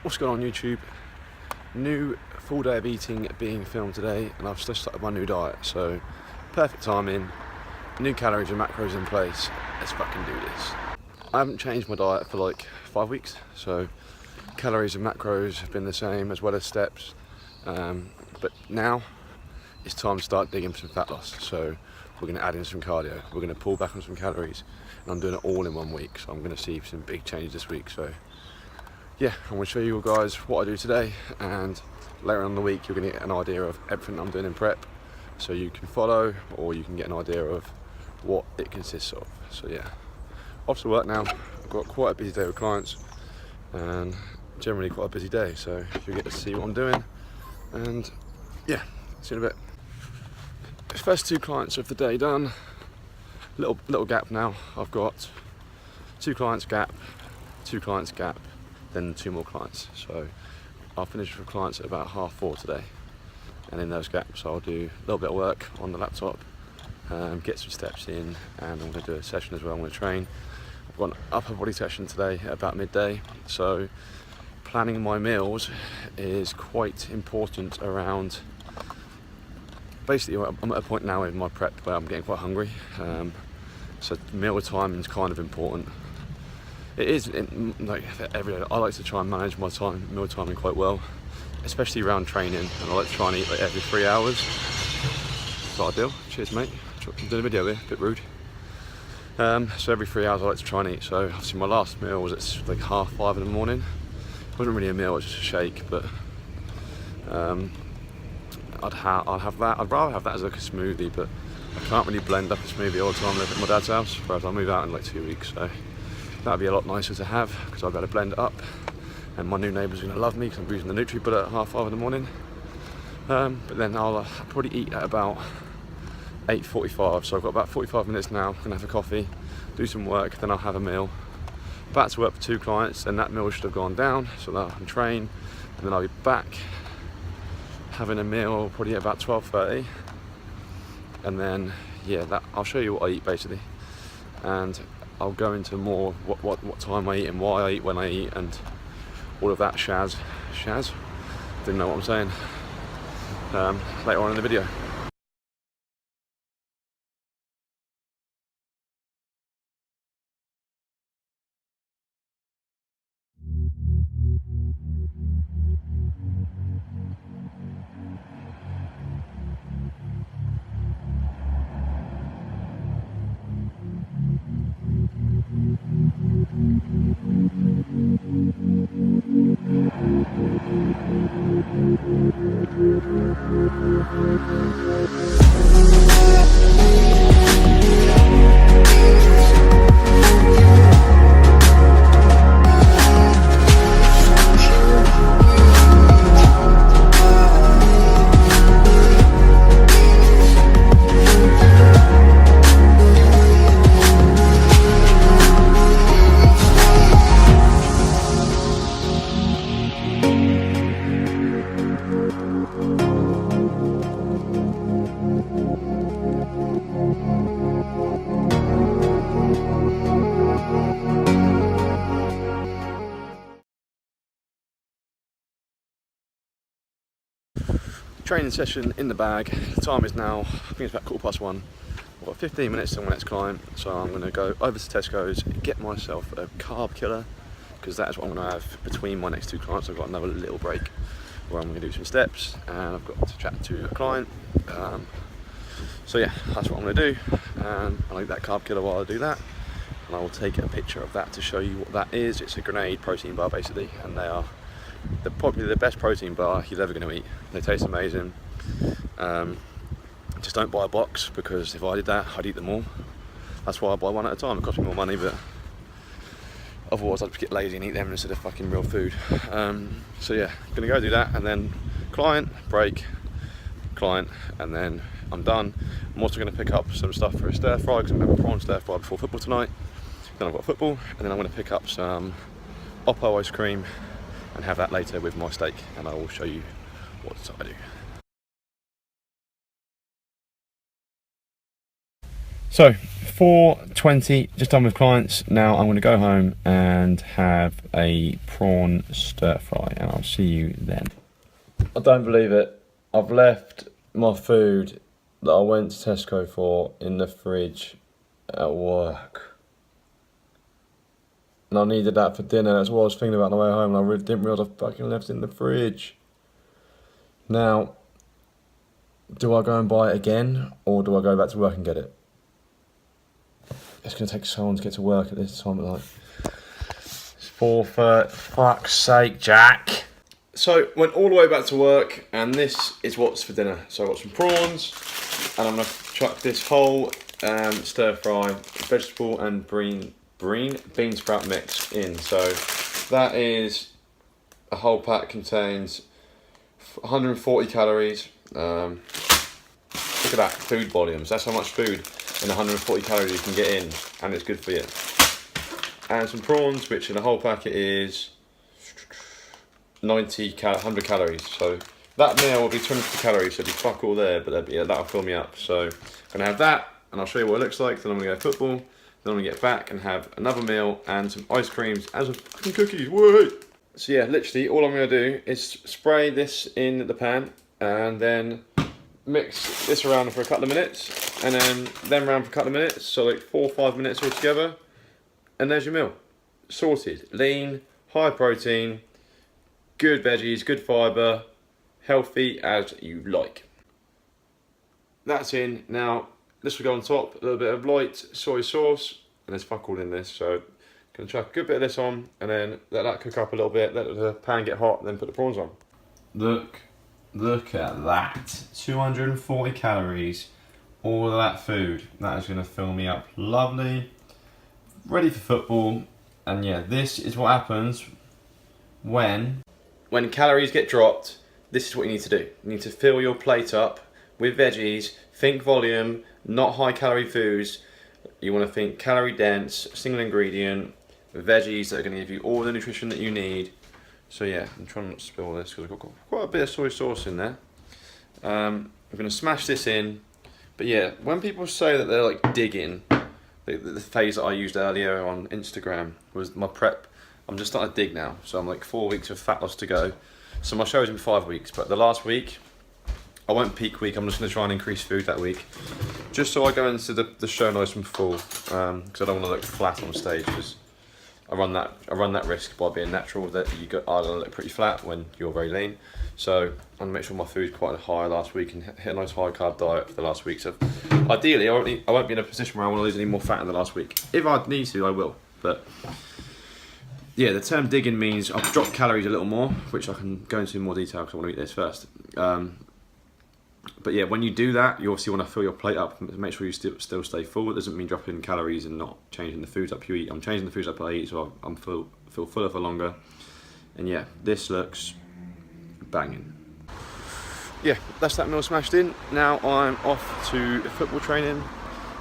What's going on YouTube? New full day of eating being filmed today, and I've just started my new diet, so perfect timing, new calories and macros in place. Let's fucking do this. I haven't changed my diet for like 5 weeks, so calories and macros have been the same as well as steps, but now it's time to start digging for some fat loss. So we're going to add in some cardio, we're going to pull back on some calories, and I'm doing it all in 1 week, so I'm going to see some big changes this week. So yeah, I'm going to show you guys what I do today, and later on in the week you're going to get an idea of everything I'm doing in prep, so you can follow or you can get an idea of what it consists of. So yeah, off to work now. I've got quite a busy day with clients and generally quite a busy day, so you'll get to see what I'm doing, and yeah, see you in a bit. First 2 clients of the day done. Little gap now. I've got 2 clients gap, 2 clients gap, then 2 more clients. So I'll finish with clients at about 4:30 today, and in those gaps I'll do a little bit of work on the laptop, get some steps in, and I'm going to do a session as well. I'm going to train. I've got an upper body session today at about midday, so planning my meals is quite important around. Basically, I'm at a point now in my prep where I'm getting quite hungry, so meal timing is kind of important. It is like every day. I like to try and manage my meal timing quite well, especially around training, and I like to try and eat like every 3 hours. That's not ideal. Cheers, mate. I'm doing a video here, a bit rude. So every 3 hours I like to try and eat. So obviously my last meal was at like 5:30 in the morning. It wasn't really a meal, it was just a shake, but I'd have that. I'd rather have that as like a smoothie, but I can't really blend up a smoothie all the time. I live at my dad's house, whereas I'll move out in like 2 weeks, so that'd be a lot nicer to have, because I'll be able to blend it up, and my new neighbours are going to love me because I'm using the NutriBullet at 5:30 in the morning. But then I'll probably eat at about 8:45, so I've got about 45 minutes now. I'm going to have a coffee, do some work, then I'll have a meal. Back to work for 2 clients, and that meal should have gone down so that I can train, and then I'll be back having a meal probably at about 12:30, and then yeah, I'll show you what I eat basically, and I'll go into more what time I eat and why I eat when I eat and all of that shaz. Didn't know what I'm saying. Later on in the video. Training session in the bag. The time is now, I think it's about 1:15. I've got 15 minutes to my next client, so I'm going to go over to Tesco's, get myself a carb killer, because that is what I'm going to have between my next 2 clients. I've got another little break where I'm going to do some steps, and I've got to chat to a client. So yeah, that's what I'm going to do, and I need that carb killer while I do that, and I will take a picture of that to show you what that is. It's a Grenade protein bar basically, and they are probably the best protein bar you're ever going to eat. They taste amazing. Just don't buy a box, because if I did that I'd eat them all. That's why I buy one at a time. It costs me more money, but otherwise I'd just get lazy and eat them instead of fucking real food. So yeah, gonna go do that, and then client, break, client, and then I'm done. I'm also going to pick up some stuff for a stir fry, because I'm having a prawn stir fry before football tonight. Then I've got football, and then I'm going to pick up some Oppo ice cream and have that later with my steak, and I will show you what I do. So 4:20, just done with clients. Now I'm going to go home and have a prawn stir fry, and I'll see you then. I don't believe it. I've left my food that I went to Tesco for in the fridge at work. And I needed that for dinner. That's what I was thinking about on the way home, and I really didn't realise I fucking left it in the fridge. Now, do I go and buy it again, or do I go back to work and get it? It's going to take so long to get to work at this time of night. It's 4:30. Fuck's sake, Jack. So, went all the way back to work, and this is what's for dinner. So I got some prawns, and I'm going to chuck this whole stir fry vegetable and bean sprout mix in. So that is a whole pack, contains 140 calories. Look at that, food volumes. That's how much food in 140 calories you can get in, and it's good for you. And some prawns, which in a whole packet is 100 calories. So that meal will be 250 calories, so it'll be fuck all there, but that'll fill me up. So I'm gonna have that, and I'll show you what it looks like. Then I'm gonna go football. Then I'm gonna get back and have another meal and some ice creams and some fucking cookies. Wait. So yeah, literally all I'm gonna do is spray this in the pan, and then mix this around for a couple of minutes, and then around for a couple of minutes, so like 4 or 5 minutes all together, and there's your meal. Sorted. Lean, high protein, good veggies, good fibre, healthy as you like. That's in. Now, this will go on top, a little bit of light soy sauce, and there's fuck all in this, so gonna chuck a good bit of this on, and then let that cook up a little bit, let the pan get hot, and then put the prawns on. Look at that. 240 calories, all of that food. That is gonna fill me up lovely, ready for football. And yeah, this is what happens when calories get dropped. This is what you need to do. You need to fill your plate up with veggies. Think volume, not high calorie foods. You want to think calorie dense, single ingredient, veggies that are going to give you all the nutrition that you need. So yeah, I'm trying not to spill this because I've got quite a bit of soy sauce in there. I'm going to smash this in. But yeah, when people say that they're like digging, the phase that I used earlier on Instagram was my prep. I'm just starting to dig now. So I'm like 4 weeks of fat loss to go. So my show's in 5 weeks, but the last week, I won't peak week. I'm just going to try and increase food that week, just so I go into the show nice and full. Because I don't want to look flat on stage. Because I run that risk by being natural. That are going to look pretty flat when you're very lean. So I'm going to make sure my food's quite high last week and hit a nice high carb diet for the last week. So ideally, I won't be in a position where I want to lose any more fat in the last week. If I need to, I will. But yeah, the term digging means I've dropped calories a little more, which I can go into in more detail because I want to eat this first. But yeah, when you do that, you obviously want to fill your plate up, make sure you still stay full. It doesn't mean dropping calories and not changing the foods up you eat. I'm changing the foods up I eat, so I'm feel fuller for longer. And yeah, this looks banging. Yeah, that's that meal smashed in. Now I'm off to football training.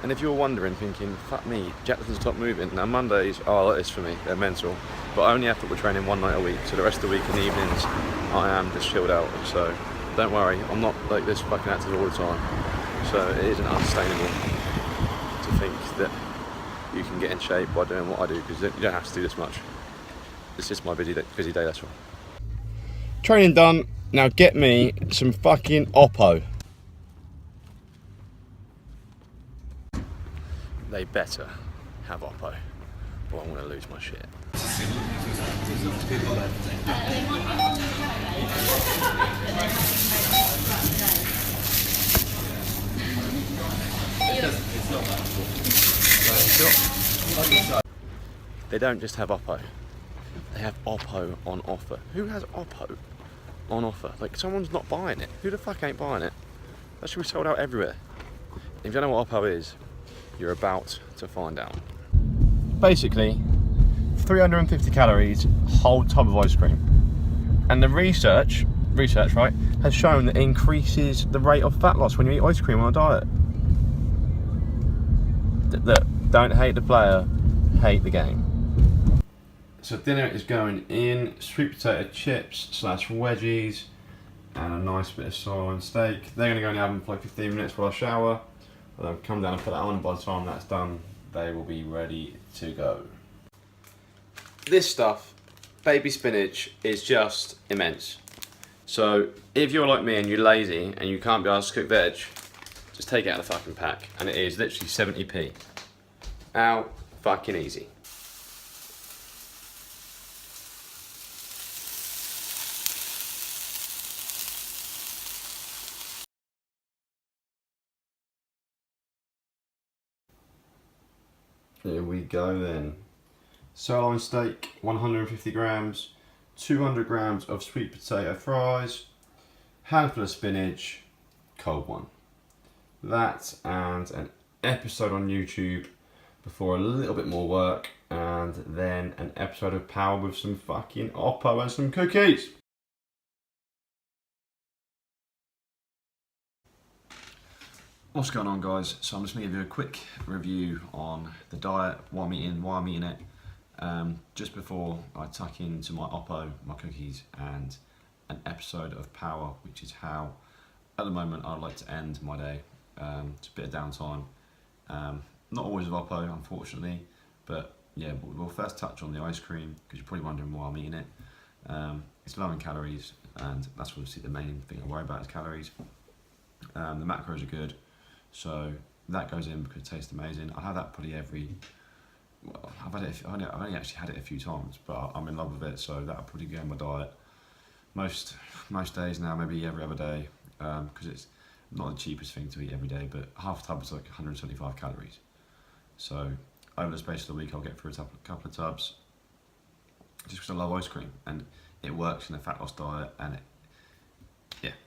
And if you're wondering, thinking, fuck me, Jack doesn't stop moving. Now Mondays are like this for me, they're mental. But I only have football training one night a week, so the rest of the week in the evenings, I am just chilled out. So don't worry, I'm not like this fucking active all the time. So it isn't unsustainable to think that you can get in shape by doing what I do, because you don't have to do this much. It's just my busy day, that's all. Training done, now get me some fucking Oppo. They better have Oppo, or I'm going to lose my shit. They don't just have Oppo, they have Oppo on offer. Who has Oppo on offer? Like, someone's not buying it. Who the fuck ain't buying it? That should be sold out everywhere. If you don't know what Oppo is, you're about to find out. Basically, 350 calories, whole tub of ice cream. And the research, right, has shown that it increases the rate of fat loss when you eat ice cream on a diet. Look, don't hate the player, hate the game. So dinner is going in, sweet potato chips / wedgies, and a nice bit of sirloin steak. They're gonna go in the oven for like 15 minutes while I shower. I'll come down and put that on, and by the time that's done, they will be ready to go. This stuff, baby spinach, is just immense. So if you're like me and you're lazy and you can't be asked to cook veg, just take it out of the fucking pack, and it is literally 70p. How fucking easy. Here we go then. Sirloin steak, 150 grams, 200 grams of sweet potato fries, handful of spinach, cold one. That and an episode on YouTube before a little bit more work, and then an episode of Power with some fucking Oppo and some cookies. What's going on, guys? So I'm just going to give you a quick review on the diet, why I'm eating it, just before I tuck into my Oppo, my cookies, and an episode of Power, which is how, at the moment, I'd like to end my day. It's a bit of downtime. Not always with Oppo, unfortunately, but yeah, we'll first touch on the ice cream, because you're probably wondering why I'm eating it. It's low in calories, and that's obviously the main thing I worry about is calories. The macros are good. So that goes in because it tastes amazing. I have that probably I've only actually had it a few times, but I'm in love with it, so that'll probably go in my diet. Most days now, maybe every other day, because it's not the cheapest thing to eat every day, but half a tub is like 175 calories. So over the space of the week, I'll get through a couple of tubs, just because I love ice cream, and it works in a fat loss diet, and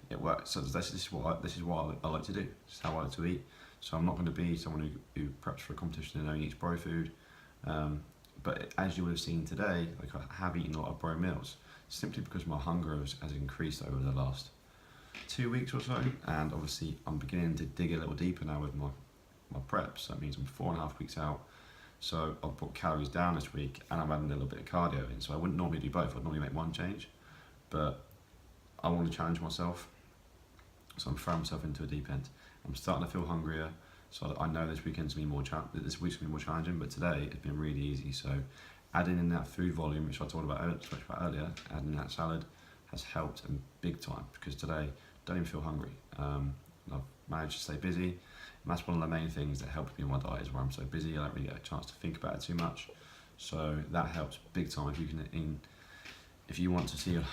it works. So this is what I like to do. This is how I like to eat. So I'm not going to be someone who preps for a competition and only eats bro food. But as you would have seen today, like I have eaten a lot of bro meals, simply because my hunger has increased over the last 2 weeks or so. And obviously I'm beginning to dig a little deeper now with my prep. So that means I'm 4.5 weeks out. So I've brought calories down this week, and I'm adding a little bit of cardio in. So I wouldn't normally do both. I'd normally make one change, but I want to challenge myself. So I'm throwing myself into a deep end. I'm starting to feel hungrier, so I know this week's going to be more challenging, but today it's been really easy. So adding in that food volume, which I talked about earlier, adding that salad has helped and big time, because today I don't even feel hungry. I've managed to stay busy, and that's one of the main things that helps me in my diet, is where I'm so busy I don't really get a chance to think about it too much. So that helps big time. If you want to see a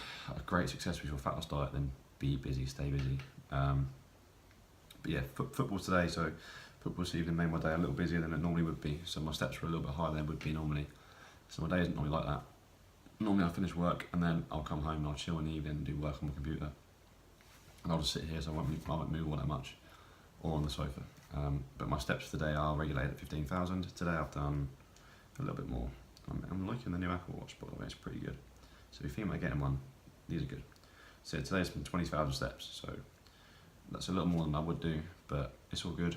great success with your fat loss diet, then be busy, stay busy. But yeah, football today, so football this evening made my day a little busier than it normally would be. So my steps were a little bit higher than it would be normally. So my day isn't normally like that. Normally I finish work and then I'll come home and I'll chill in the evening and do work on my computer. And I'll just sit here, so I won't move all that much, or on the sofa. But my steps for the day are regulated at 15,000. Today I've done a little bit more. I'm liking the new Apple Watch, by the way, it's pretty good. So if you think about getting one, these are good. So today's been 20,000 steps, so that's a little more than I would do, but it's all good.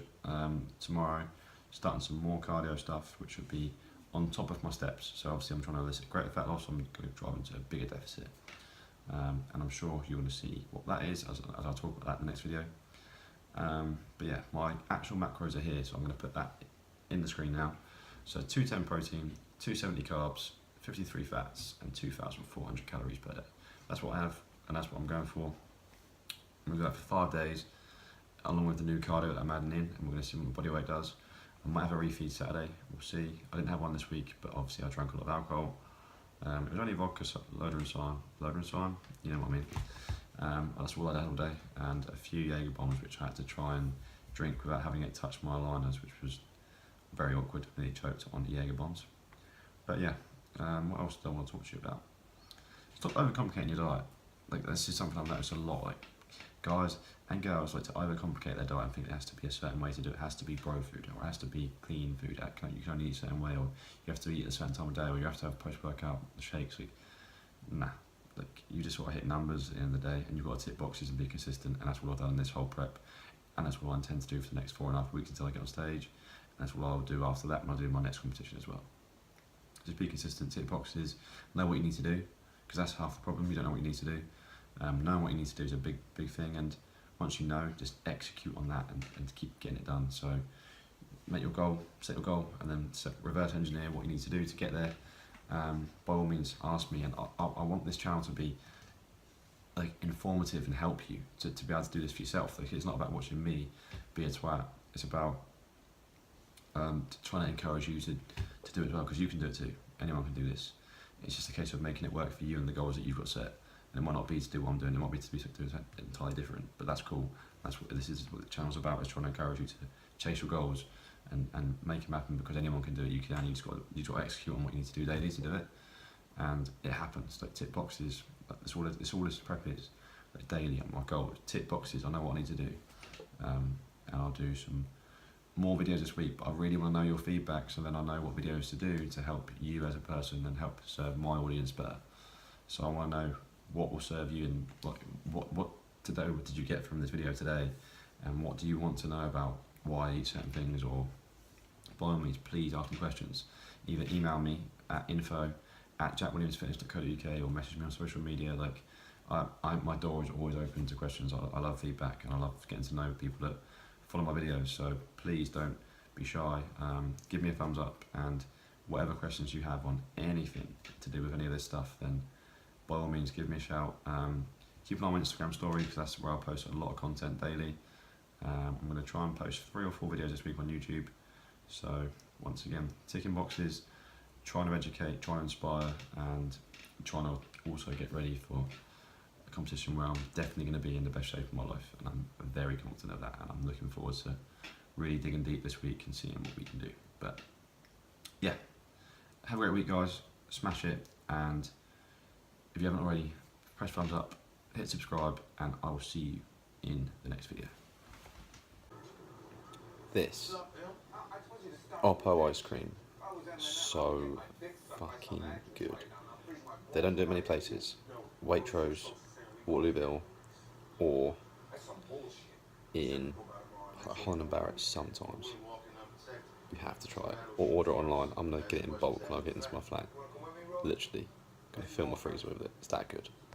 Tomorrow, starting some more cardio stuff, which would be on top of my steps. So obviously I'm trying to elicit greater fat loss, so I'm going to drive into a bigger deficit. And I'm sure you want to see what that is as I'll talk about that in the next video. But yeah, my actual macros are here, so I'm going to put that in the screen now. So 210 protein, 270 carbs, 53 fats, and 2,400 calories per day. That's what I have, and that's what I'm going for. I'm going to do that for 5 days, along with the new cardio that I'm adding in, and we're going to see what my body weight does. I might have a refeed Saturday, we'll see. I didn't have one this week, but obviously I drank a lot of alcohol. It was only vodka, Lodenstein, you know what I mean. That's all I had all day, and a few Jaeger bombs, which I had to try and drink without having it touch my aligners, which was very awkward. I nearly choked on the Jaeger bombs. But yeah, what else do I want to talk to you about? Stop overcomplicating your diet. Like, this is something I've noticed a lot. Like, guys and girls like to overcomplicate their diet and think it has to be a certain way to do it. It has to be bro food, or it has to be clean food. You can only eat a certain way, or you have to eat at a certain time of day, or you have to have post-workout shakes. Like, nah. Like, you just want to hit numbers at the end of the day, and you've got to tick boxes and be consistent, and that's what I've done in this whole prep, and that's what I intend to do for the next 4.5 weeks until I get on stage, and that's what I'll do after that when I do my next competition as well. Just be consistent, tick boxes, know what you need to do, because that's half the problem. You don't know what you need to do. Knowing what you need to do is a big thing, and once you know, just execute on that and keep getting it done. So make your goal, set your goal, and then reverse engineer what you need to do to get there. By all means, ask me, and I want this channel to be like informative and help you to be able to do this for yourself. Like, it's not about watching me be a twat. It's about trying to encourage you to do it as well, because you can do it too. Anyone can do this. It's just a case of making it work for you and the goals that you've got set. And it might not be to do what I'm doing. It might be to do something entirely different. But that's cool. That's what this is. What the channel's about, is trying to encourage you to chase your goals and make them happen, because anyone can do it. You can. You just got to execute on what you need to do daily to do it, and it happens. Like, tick boxes. That's all this prep is. Like, daily, my goal is tick boxes. I know what I need to do, and I'll do some more videos this week. But I really want to know your feedback, so then I know what videos to do to help you as a person and help serve my audience better. So I want to know what will serve you, and what today did you get from this video today, and what do you want to know about why I eat certain things. Or by all means, please ask me questions. Either email me at info@jackwilliamsfitness.co.uk or message me on social media. Like, my door is always open to questions. I love feedback, and I love getting to know people that follow my videos. So please don't be shy. Give me a thumbs up, and whatever questions you have on anything to do with any of this stuff, then by all means give me a shout. Keep an eye on my Instagram story, because that's where I post a lot of content daily. I'm going to try and post 3 or 4 videos this week on YouTube. So once again, ticking boxes, trying to educate, trying to inspire, and trying to also get ready for a competition where I'm definitely going to be in the best shape of my life, and I'm very confident of that, and I'm looking forward to really digging deep this week and seeing what we can do. But yeah, have a great week, guys. Smash it, and if you haven't already, press thumbs up, hit subscribe, and I will see you in the next video. This Oppo ice cream, so fucking good. They don't do it many places. Waitrose, Waterlooville, or in Holland & Barrett sometimes. You have to try it, or order it online. I'm gonna get it in bulk when I get into my flat. Literally, gonna fill my freezer with it. It's that good.